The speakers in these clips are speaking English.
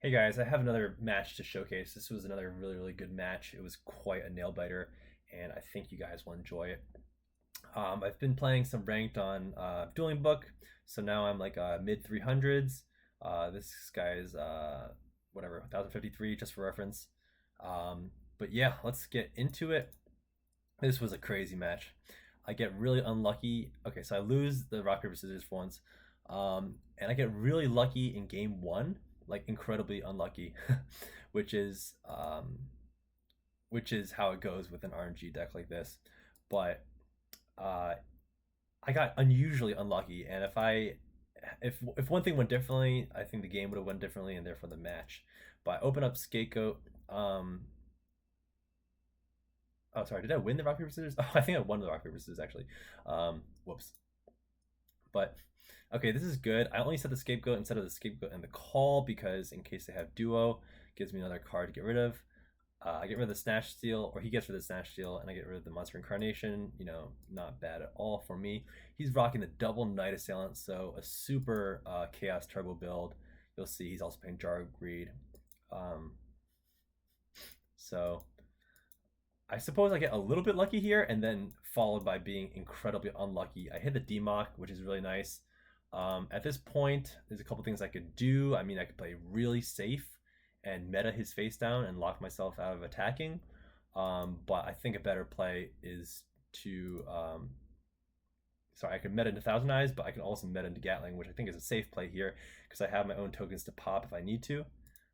Hey guys, I have another match to showcase. This was another really good match. It was quite a nail biter, and I think you guys will enjoy it. I've been playing some ranked on Dueling Book, so now I'm like mid 300s. This guy is whatever 1053 just for reference. But yeah, let's get into it. This was a crazy match. I get really unlucky. Okay, so I lose the rock paper scissors for once, and I get really lucky in game one, like incredibly unlucky, which is um, which is how it goes with an RNG deck like this. But uh, I got unusually unlucky, and if one thing went differently, I think the game would have went differently, and therefore the match. But I open up Scapegoat. Oh, sorry. Did I win the rock paper scissors? Oh, I think I won the rock paper scissors actually. Whoops. But okay, this is good. I only set the scapegoat instead of the scapegoat and the call because in case they have duo, gives me another card to get rid of. I get rid of the Snatch Steal, or he gets rid of the Snatch Steal, and I get rid of the Monster Incarnation. You know, not bad at all for me. He's rocking the double Knight Assailant, so a super Chaos Turbo build. You'll see he's also playing Jar of Greed. Um, so I suppose I get a little bit lucky here, and then followed by being incredibly unlucky. I hit the DMOC, which is really nice. At this point, there's a couple things I could do. I mean, I could play really safe and meta his face down and lock myself out of attacking. But I think a better play is to sorry, I could meta into Thousand Eyes, but I can also meta into Gatling, which I think is a safe play here because I have my own tokens to pop if I need to,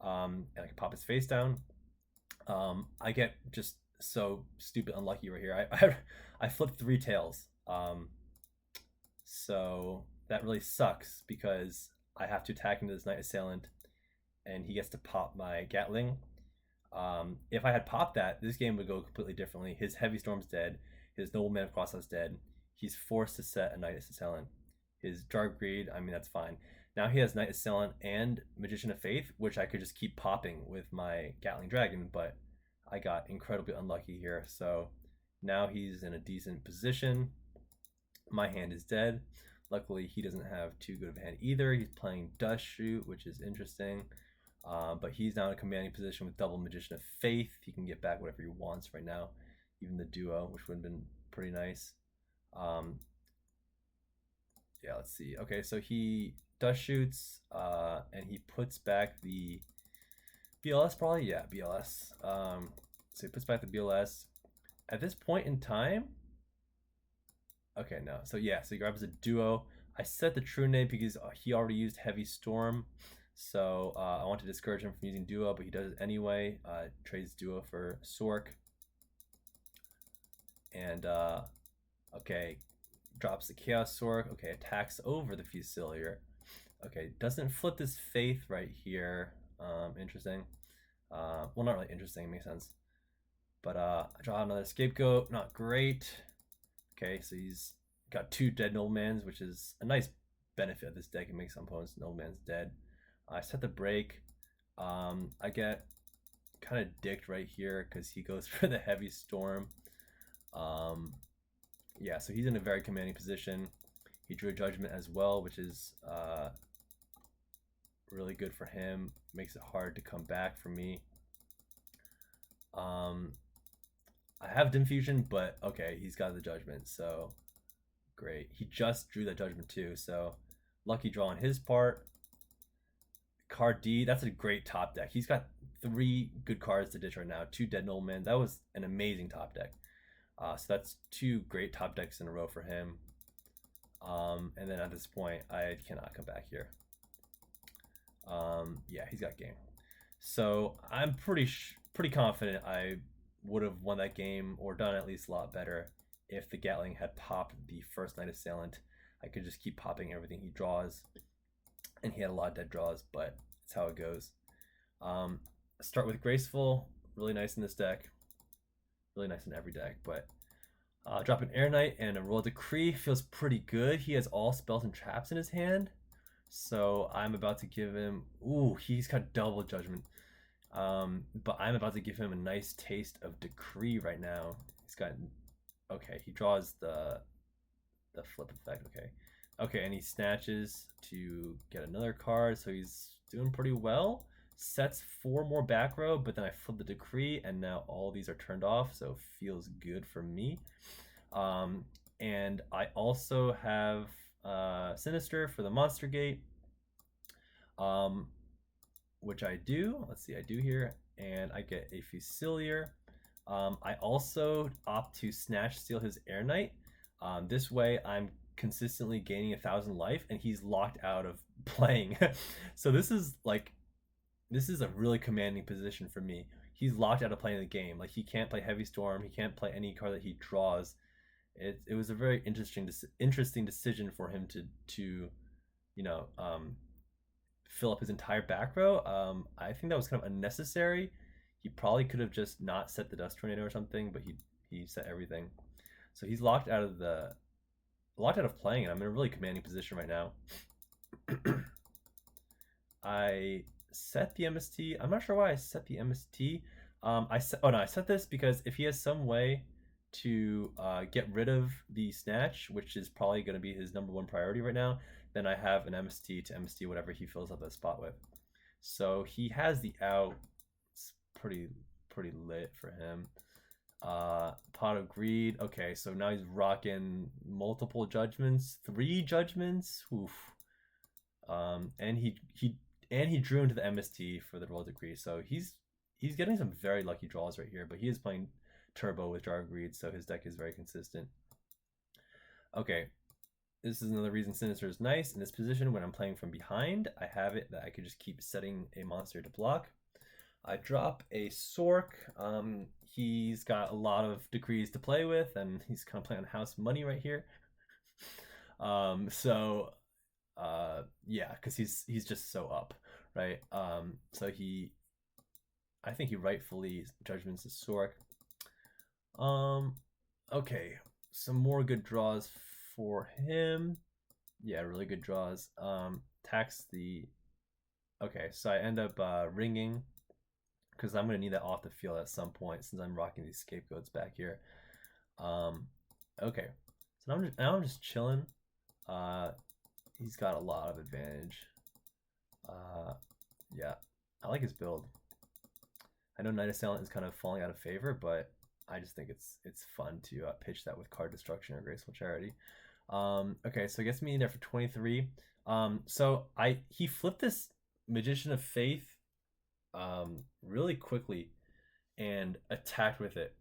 and I can pop his face down. I get just so stupid unlucky right here. I flipped three tails. So that really sucks because I have to attack into this Knight Assailant, and he gets to pop my Gatling. If I had popped that, this game would go completely differently. His Heavy Storm's dead. His Nobleman of Crosshouse dead. He's forced to set a Knight Assailant. His Jar of Greed, I mean, that's fine. Now he has Knight Assailant and Magician of Faith, which I could just keep popping with my Gatling Dragon, but I got incredibly unlucky here. So now he's in a decent position. My hand is dead. Luckily, he doesn't have too good of a hand either. He's playing Dust Shoot, which is interesting. But he's now in a commanding position with double Magician of Faith. He can get back whatever he wants right now, even the duo, which would have been pretty nice. Yeah, let's see. Okay, so he Dust Shoots, and he puts back the BLS probably? Yeah, BLS. So he puts back the BLS. At this point in time, okay, no. So yeah, so he grabs a duo. I set the True Name because he already used Heavy Storm. So I want to discourage him from using duo, but he does it anyway. Trades duo for Sork. And okay, drops the Chaos Sork. Okay, attacks over the Fusilier. Okay, doesn't flip this Faith right here. Interesting. Well, not really interesting, makes sense. But I draw another Scapegoat, not great. Okay, so he's got two dead Noblemans, which is a nice benefit of this deck. It makes some opponents Noblemans dead. I set the break. I get kind of dicked right here because he goes for the Heavy Storm. Yeah, so he's in a very commanding position. He drew a Judgment as well, which is really good for him. Makes it hard to come back for me. I have Dim Fusion, but okay, he's got the Judgment, so great. He just drew that Judgment too, so lucky draw on his part. Card D, that's a great top deck. He's got three good cards to ditch right now. Two Dead Nobleman. That was an amazing top deck. So that's two great top decks in a row for him. And then at this point, I cannot come back here. Yeah, he's got game. So I'm pretty confident I would have won that game or done at least a lot better if the Gatling had popped the first Knight Assailant. I could just keep popping everything he draws, and he had a lot of dead draws, but that's how it goes. Start with Graceful, really nice in this deck, really nice in every deck, but drop an Air Knight and a Royal Decree feels pretty good. He has all spells and traps in his hand, so I'm about to give him, ooh, he's got double Judgment. But I'm about to give him a nice taste of Decree right now. He's got, okay, he draws the flip effect, okay, and he snatches to get another card, so he's doing pretty well. sets 4 more back row, but then I flip the decree, and now all these are turned off, so feels good for me. And I also have Sinister for the Monster Gate, which I do. Let's see, I do here, and I get a Fusilier. I also opt to Snatch Steal his Air Knight. This way, I'm consistently gaining 1,000 life, and he's locked out of playing. So this is a really commanding position for me. He's locked out of playing the game. Like, he can't play Heavy Storm. He can't play any card that he draws. It was a very interesting decision for him to you know fill up his entire back row. I think that was kind of unnecessary. He probably could have just not set the Dust Tornado or something, but he set everything. So he's locked out of playing, and I'm in a really commanding position right now. I set the MST. I'm not sure why I set the MST. I set this because if he has some way to get rid of the Snatch, which is probably going to be his #1 priority right now, then I have an MST to MST whatever he fills up that spot with. So he has the out. It's pretty lit for him. Pot of Greed. Okay, so now he's rocking multiple judgments, 3 judgments. Oof. And he drew into the MST for the Royal Decree, so he's getting some very lucky draws right here. But he is playing Turbo with Jar of Greed, so his deck is very consistent. Okay, this is another reason Sinister is nice. In this position, when I'm playing from behind, I have it that I could just keep setting a monster to block. I drop a Sork. He's got a lot of decrees to play with, and he's kind of playing on house money right here. Yeah, because he's just so up, right? So I think he rightfully judgments the Sork. Okay, some more good draws for him. Yeah, really good draws. Tax the. Okay, so I end up ringing because I'm gonna need that off the field at some point since I'm rocking these scapegoats back here. Okay, so now I'm just chilling. He's got a lot of advantage. Yeah, I like his build. I know Night Assailant is kind of falling out of favor, but I just think it's fun to pitch that with Card Destruction or Graceful Charity. Okay, so it gets me in there for 23. So he flipped this Magician of Faith really quickly and attacked with it.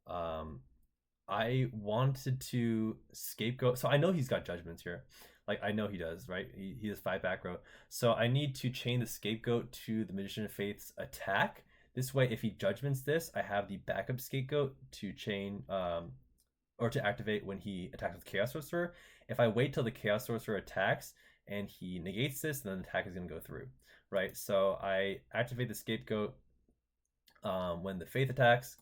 I wanted to scapegoat. So I know he's got judgments here. Like, I know he does, right? He has 5 back row. So I need to chain the scapegoat to the Magician of Faith's attack. This way, if he judgments this, I have the backup scapegoat to chain or to activate when he attacks with Chaos Sorcerer. If I wait till the Chaos Sorcerer attacks and he negates this, then the attack is going to go through, right? So I activate the scapegoat when the Faith attacks,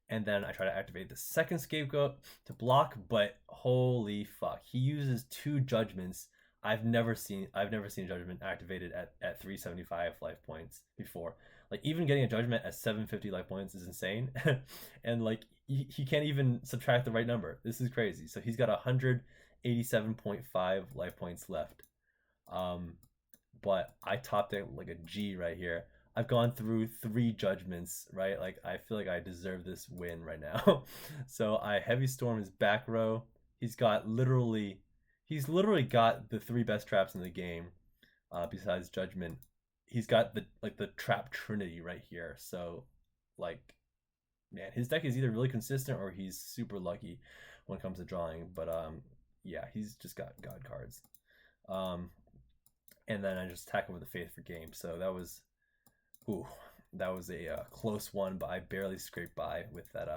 and then I try to activate the second scapegoat to block, but holy fuck, he uses 2 judgments. I've never seen judgment activated at 375 life points before. Like, even getting a judgment at 750 life points is insane. And like, he can't even subtract the right number. This is crazy. So he's got 187.5 life points left. But I topped it like a G right here. I've gone through 3 judgments, right? Like, I feel like I deserve this win right now. So I Heavy Storm his back row. He's literally got the 3 best traps in the game, besides Judgment. He's got the trap trinity right here. So, like, man, his deck is either really consistent or he's super lucky when it comes to drawing. But yeah, he's just got god cards. And then I just attack him with the Faith for game. So that was a close one, but I barely scraped by with that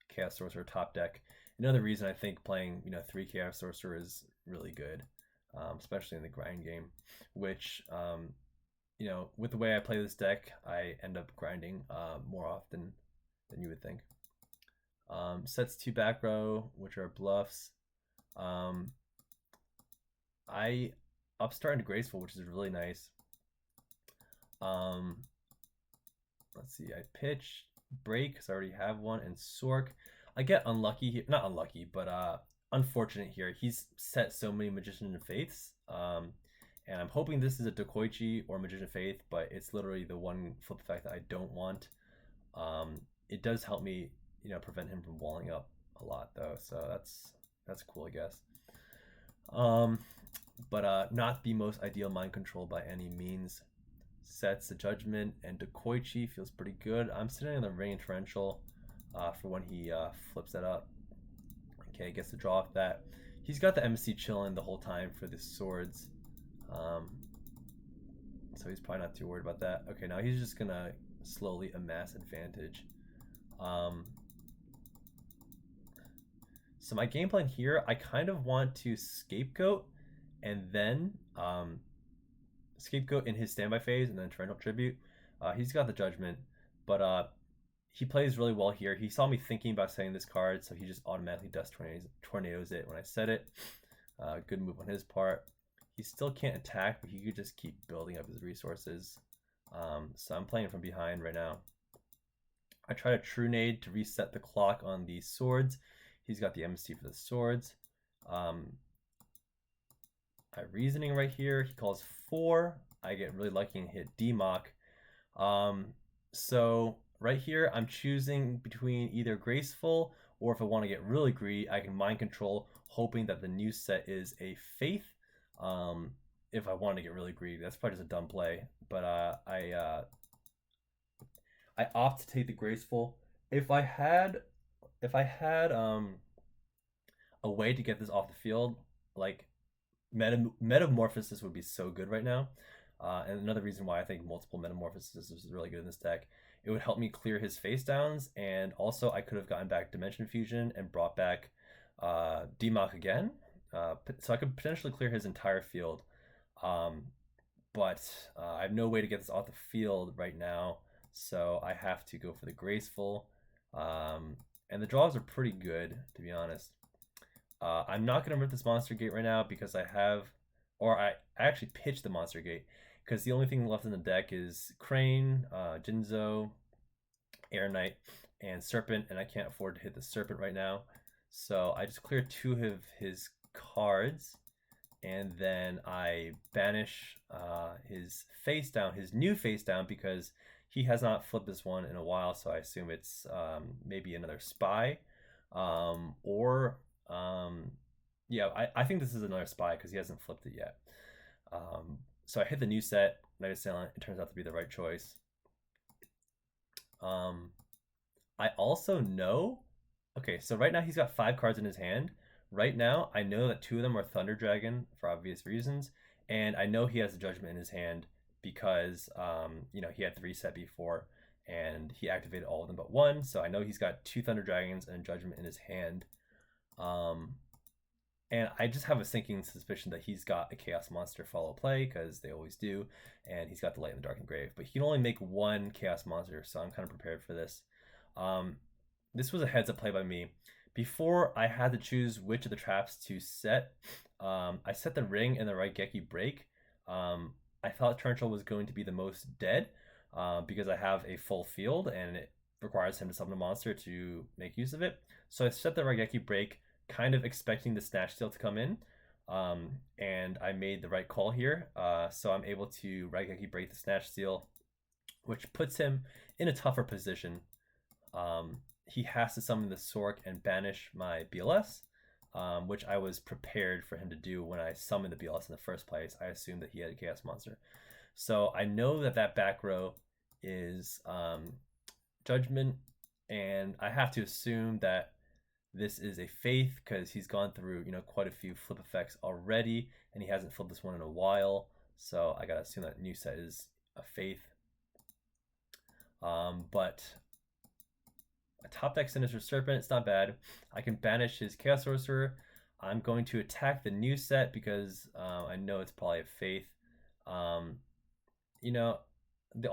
Chaos Sorcerer top deck. Another reason I think playing 3 Chaos Sorcerer is really good, especially in the grind game, which with the way I play this deck, I end up grinding more often than you would think. Sets 2 back row, which are bluffs. I upstart into Graceful, which is really nice. Let's see, I pitch, break, because I already have one, and Sork. I get unlucky here, not unlucky, but unfortunate here. He's set so many Magician of Faiths, And I'm hoping this is a Dokoichi or Magician Faith, but it's literally the one flip effect that I don't want. It does help me, prevent him from walling up a lot though, so that's cool, I guess. Um, but not the most ideal mind control by any means. Sets the Judgment and Dokoichi feels pretty good. I'm sitting on the Ring and Torrential for when he flips that up. Okay, gets to draw off that. He's got the MC chilling the whole time for the swords. Um, so he's probably not too worried about that. Okay, now he's just gonna slowly amass advantage. So my game plan here, I kind of want to scapegoat and then scapegoat in his standby phase and then torrential tribute. He's got the Judgment, but he plays really well here. He saw me thinking about setting this card, so he just automatically dust tornadoes it when I set it. Good move on his part. He still can't attack, but he could just keep building up his resources. So I'm playing from behind right now. I try to True Nade to reset the clock on the swords. He's got the MC for the swords. I reasoning right here. He calls 4. I get really lucky and hit DMOC. So right here, I'm choosing between either Graceful or if I want to get really greedy, I can Mind Control, hoping that the new set is a Faith. If I want to get really greedy, that's probably just a dumb play. But I opt to take the Graceful. If I had a way to get this off the field, like Metamorphosis would be so good right now. And another reason why I think multiple Metamorphosis is really good in this deck. It would help me clear his face downs, and also I could have gotten back Dimension Fusion and brought back DMOC again. So I could potentially clear his entire field. But I have no way to get this off the field right now, so I have to go for the Graceful. And the draws are pretty good, to be honest. I'm not going to rip this Monster Gate right now because I actually pitched the Monster Gate because the only thing left in the deck is Crane, Jinzo, Air Knight, and Serpent, and I can't afford to hit the Serpent right now. So I just clear 2 of his cards, and then I banish his face down, his new face down, because he has not flipped this one in a while, so I assume it's maybe another Spy, yeah, I think this is another Spy because he hasn't flipped it yet. So I hit the new set, Knight Assailant. It turns out to be the right choice. I also know, okay, so right now he's got 5 cards in his hand. Right now, I know that 2 of them are Thunder Dragon for obvious reasons, and I know he has a Judgment in his hand because, he had 3 set before, and he activated all of them but 1, so I know he's got 2 Thunder Dragons and Judgment in his hand. And I just have a sinking suspicion that he's got a Chaos Monster follow play, because they always do, and he's got the Light in the Dark and Grave. But he can only make 1 Chaos Monster, so I'm kind of prepared for this. This was a heads-up play by me. Before I had to choose which of the traps to set, I set the Ring and the Raigeki Break. I thought Torrential was going to be the most dead, because I have a full field, and it requires him to summon a monster to make use of it. So I set the Raigeki Break, kind of expecting the Snatch Steal to come in, and I made the right call here. So I'm able to Raigeki Break the Snatch Steal, which puts him in a tougher position. He has to summon the Sork and banish my BLS, which I was prepared for him to do when I summoned the BLS in the first place. I assumed that he had a Chaos Monster. So I know that back row is Judgment, and I have to assume that this is a Faith because he's gone through, quite a few flip effects already, and he hasn't flipped this one in a while. So I gotta assume that new set is a Faith. But a top deck Sinister Serpent, it's not bad. I can banish his Chaos Sorcerer. I'm going to attack the new set because I know it's probably a Faith. The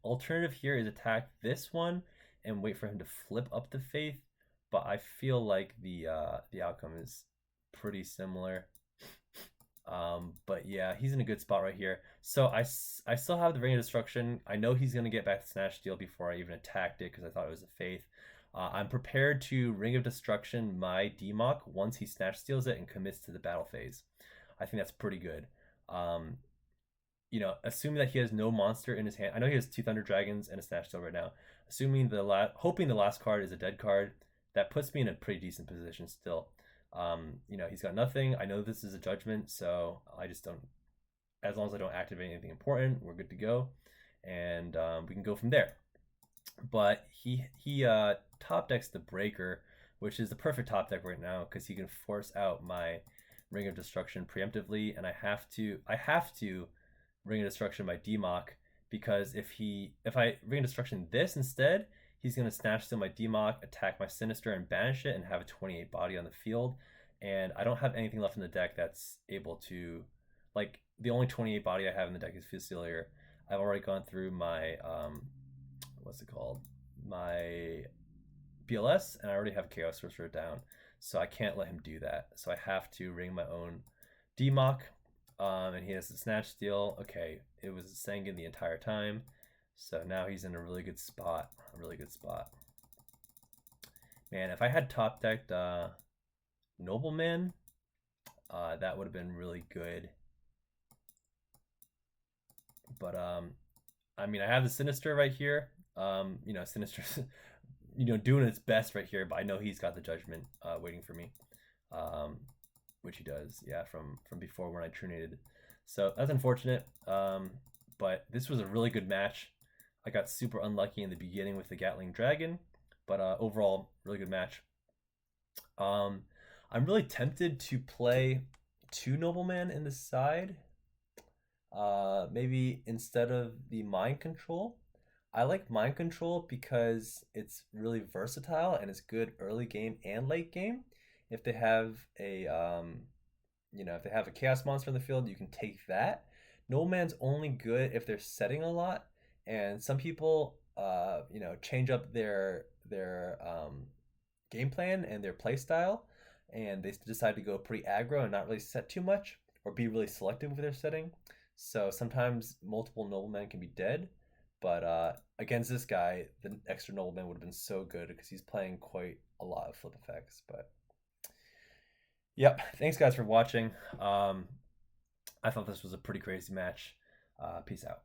alternative here is attack this one and wait for him to flip up the Faith. But I feel like the outcome is pretty similar. But yeah, he's in a good spot right here. So I still have the Ring of Destruction. I know he's going to get back to Snatch Steal before I even attacked it because I thought it was a Faith. I'm prepared to Ring of Destruction my DMOC once he Snatch Steals it and commits to the battle phase. I think that's pretty good. Um, assuming that he has no monster in his hand. I know he has two Thunder Dragons and a Snatch Steel right now. Assuming hoping the last card is a dead card, that puts me in a pretty decent position still. He's got nothing. I know this is a judgment, so I just don't. As long as I don't activate anything important, we're good to go, and we can go from there. But he top decks the Breaker, which is the perfect top deck right now because he can force out my Ring of Destruction preemptively, and I have to Ring of Destruction by DMOC because if I Ring of Destruction this instead, he's gonna Snatch Steal my DMOC, attack my Sinister, and banish it, and have a 28 body on the field. And I don't have anything left in the deck that's able to, like, the only 28 body I have in the deck is Fusilier. I've already gone through my what's it called, my BLS, and I already have Chaos Sorcerer down, so I can't let him do that. So I have to ring my own DMOC, and he has the Snatch Steal. Okay, it was Sangan the entire time, so now he's in a really good spot. A really good spot. Man, if I had top decked Nobleman, that would have been really good. But I mean, I have the Sinister right here. Sinister's doing its best right here, but I know he's got the Judgment waiting for me, which he does, yeah, from before when I trinated. So that's unfortunate, but this was a really good match. I got super unlucky in the beginning with the Gatling Dragon, but overall, really good match. I'm really tempted to play two Nobleman in the side. Maybe instead of the Mind Control. I like Mind Control because it's really versatile and it's good early game and late game. If they have if they have a Chaos Monster in the field, you can take that. No Man's only good if they're setting a lot, and some people, change up their game plan and their play style, and they decide to go pretty aggro and not really set too much, or be really selective with their setting. So sometimes multiple Noblemen can be dead, but against this guy, the extra Nobleman would have been so good because he's playing quite a lot of flip effects. But yep, thanks guys for watching. I thought this was a pretty crazy match. Peace out.